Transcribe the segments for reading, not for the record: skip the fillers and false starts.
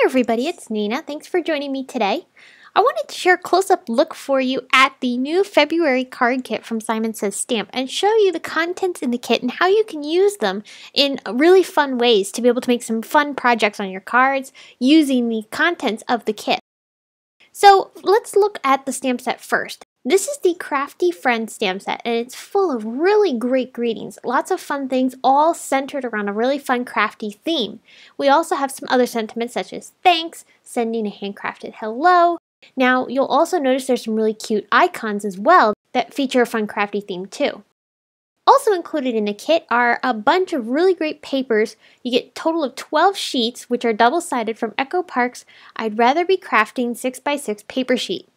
everybody, it's Nina. Thanks for joining me today. I wanted to share a close-up look for you at the new February card kit from Simon Says Stamp and show you the contents in the kit and how you can use them in really fun ways to be able to make some fun projects on your cards using the contents of the kit. So let's look at the stamp set first. This is the Crafty Friend stamp set, and it's full of really great greetings. Lots of fun things, all centered around a really fun crafty theme. We also have some other sentiments such as thanks, sending a handcrafted hello. Now, you'll also notice there's some really cute icons as well that feature a fun crafty theme too. Also included in the kit are a bunch of really great papers. You get a total of 12 sheets, which are double-sided from Echo Park's I'd Rather Be Crafting 6x6 paper sheet.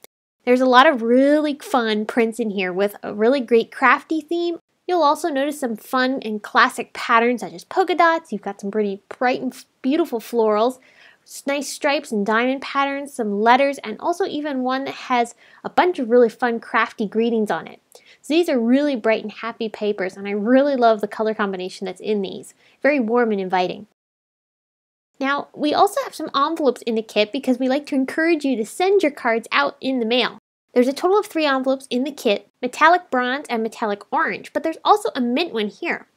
There's a lot of really fun prints in here with a really great crafty theme. You'll also notice some fun and classic patterns such as polka dots. You've got some pretty bright and beautiful florals, nice stripes and diamond patterns, some letters, and also even one that has a bunch of really fun crafty greetings on it. So these are really bright and happy papers, and I really love the color combination that's in these. Very warm and inviting. Now, we also have some envelopes in the kit because we like to encourage you to send your cards out in the mail. There's a total of 3 envelopes in the kit, metallic bronze and metallic orange, but there's also a mint one here.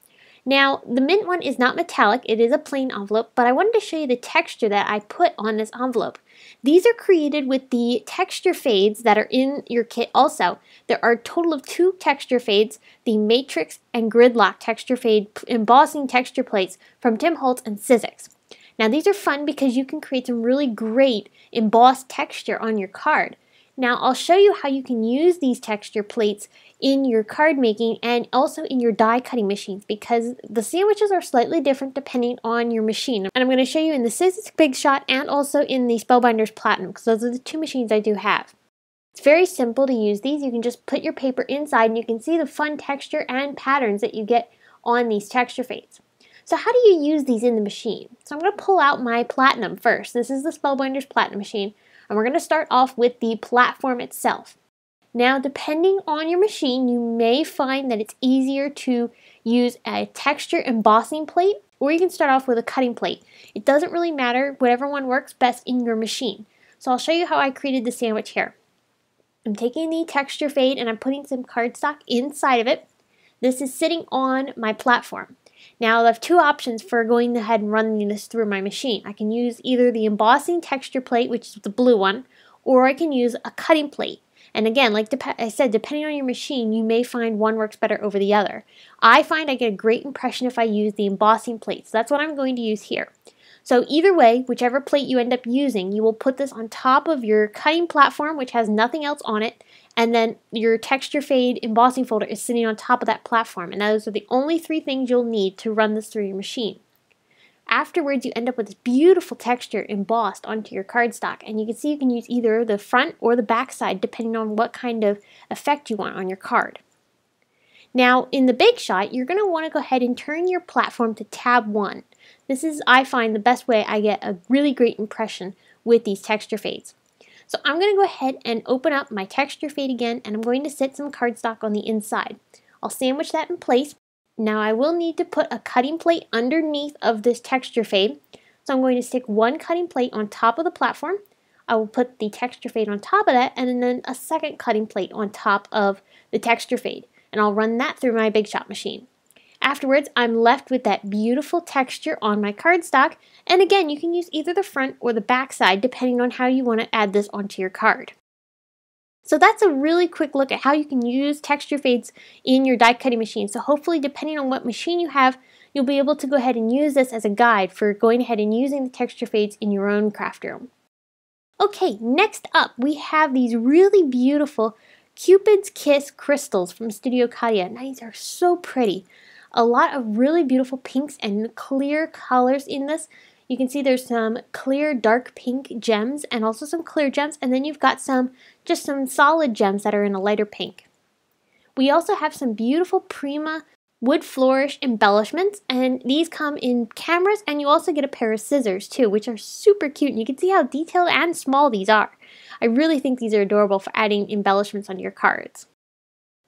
Now, the mint one is not metallic, it is a plain envelope, but I wanted to show you the texture that I put on this envelope. These are created with the texture fades that are in your kit also. There are a total of 2 texture fades, the Matrix and Gridlock texture fade embossing texture plates from Tim Holtz and Sizzix. Now these are fun because you can create some really great embossed texture on your card. Now I'll show you how you can use these texture plates in your card making and also in your die cutting machines because the sandwiches are slightly different depending on your machine. And I'm going to show you in the Sizzix Big Shot and also in the Spellbinders Platinum because those are the 2 machines I do have. It's very simple to use these. You can just put your paper inside and you can see the fun texture and patterns that you get on these texture fades. So how do you use these in the machine? So I'm going to pull out my Platinum first. This is the Spellbinders Platinum machine, and we're going to start off with the platform itself. Now, depending on your machine, you may find that it's easier to use a texture embossing plate, or you can start off with a cutting plate. It doesn't really matter, whatever one works best in your machine. So I'll show you how I created the sandwich here. I'm taking the texture fade and I'm putting some cardstock inside of it. This is sitting on my platform. Now I have 2 options for going ahead and running this through my machine. I can use either the embossing texture plate, which is the blue one, or I can use a cutting plate. And again, like I said, depending on your machine, you may find one works better over the other. I find I get a great impression if I use the embossing plate, so that's what I'm going to use here. So either way, whichever plate you end up using, you will put this on top of your cutting platform, which has nothing else on it, and then your texture fade embossing folder is sitting on top of that platform, and those are the only 3 things you'll need to run this through your machine. Afterwards, you end up with this beautiful texture embossed onto your cardstock, and you can see you can use either the front or the back side depending on what kind of effect you want on your card. Now, in the Big Shot, you're going to want to go ahead and turn your platform to tab 1. This is, I find, the best way I get a really great impression with these texture fades. So I'm going to go ahead and open up my texture fade again, and I'm going to set some cardstock on the inside. I'll sandwich that in place. Now I will need to put a cutting plate underneath of this texture fade. So I'm going to stick 1 cutting plate on top of the platform. I will put the texture fade on top of that, and then a second cutting plate on top of the texture fade. And I'll run that through my Big Shot machine. Afterwards, I'm left with that beautiful texture on my cardstock, and again, you can use either the front or the back side depending on how you want to add this onto your card. So that's a really quick look at how you can use texture fades in your die cutting machine. So hopefully, depending on what machine you have, you'll be able to go ahead and use this as a guide for going ahead and using the texture fades in your own craft room. Okay, next up, we have these really beautiful Cupid's Kiss crystals from Studio Katia. Now, these are so pretty. A lot of really beautiful pinks and clear colors in this. You can see there's some clear dark pink gems and also some clear gems, and then you've got just some solid gems that are in a lighter pink. We also have some beautiful Prima wood flourish embellishments, and these come in cameras, and you also get a pair of scissors too, which are super cute, and you can see how detailed and small these are. I really think these are adorable for adding embellishments onto your cards.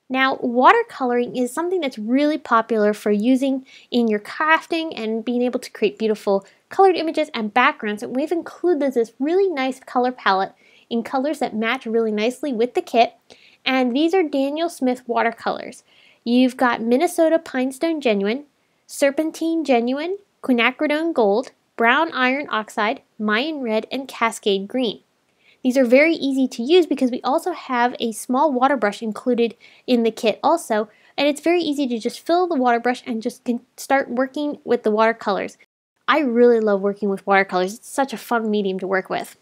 Now, watercoloring is something that's really popular for using in your crafting and being able to create beautiful colored images and backgrounds. And we've included this really nice color palette in colors that match really nicely with the kit. And these are Daniel Smith watercolors. You've got Minnesota Pinestone Genuine, Serpentine Genuine, Quinacridone Gold, Brown Iron Oxide, Mayan Red, and Cascade Green. These are very easy to use because we also have a small water brush included in the kit also, and it's very easy to just fill the water brush and just start working with the watercolors. I really love working with watercolors. It's such a fun medium to work with.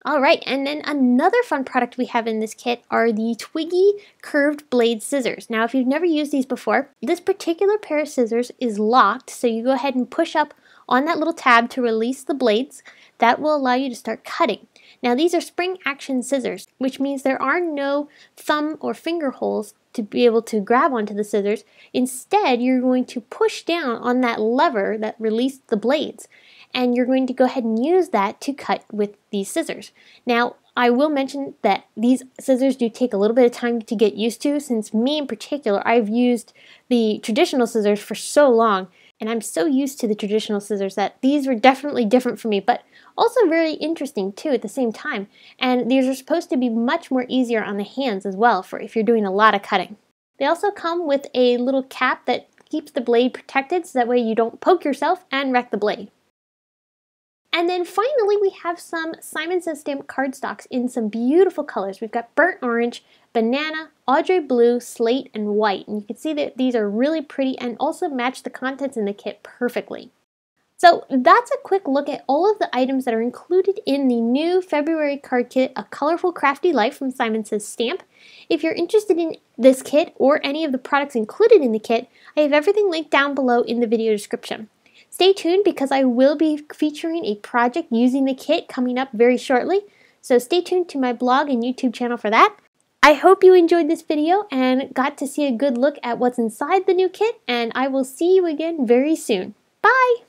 Alright, and then another fun product we have in this kit are the TWIGGY curved blade scissors. Now if you've never used these before, this particular pair of scissors is locked, so you go ahead and push up on that little tab to release the blades. That will allow you to start cutting. Now these are spring action scissors, which means there are no thumb or finger holes to be able to grab onto the scissors. Instead, you're going to push down on that lever that released the blades, and you're going to go ahead and use that to cut with these scissors. Now, I will mention that these scissors do take a little bit of time to get used to, since me in particular, I've used the traditional scissors for so long, and I'm so used to the traditional scissors that these were definitely different for me, but also very interesting too at the same time. And these are supposed to be much more easier on the hands as well for if you're doing a lot of cutting. They also come with a little cap that keeps the blade protected so that way you don't poke yourself and wreck the blade. And then finally we have some Simon Says Stamp cardstocks in some beautiful colors. We've got burnt orange, banana, Audrey blue, slate, and white. And you can see that these are really pretty and also match the contents in the kit perfectly. So that's a quick look at all of the items that are included in the new February card kit, A Colorful Crafty Life from Simon Says Stamp. If you're interested in this kit or any of the products included in the kit, I have everything linked down below in the video description. Stay tuned because I will be featuring a project using the kit coming up very shortly, so stay tuned to my blog and YouTube channel for that. I hope you enjoyed this video and got to see a good look at what's inside the new kit, and I will see you again very soon. Bye!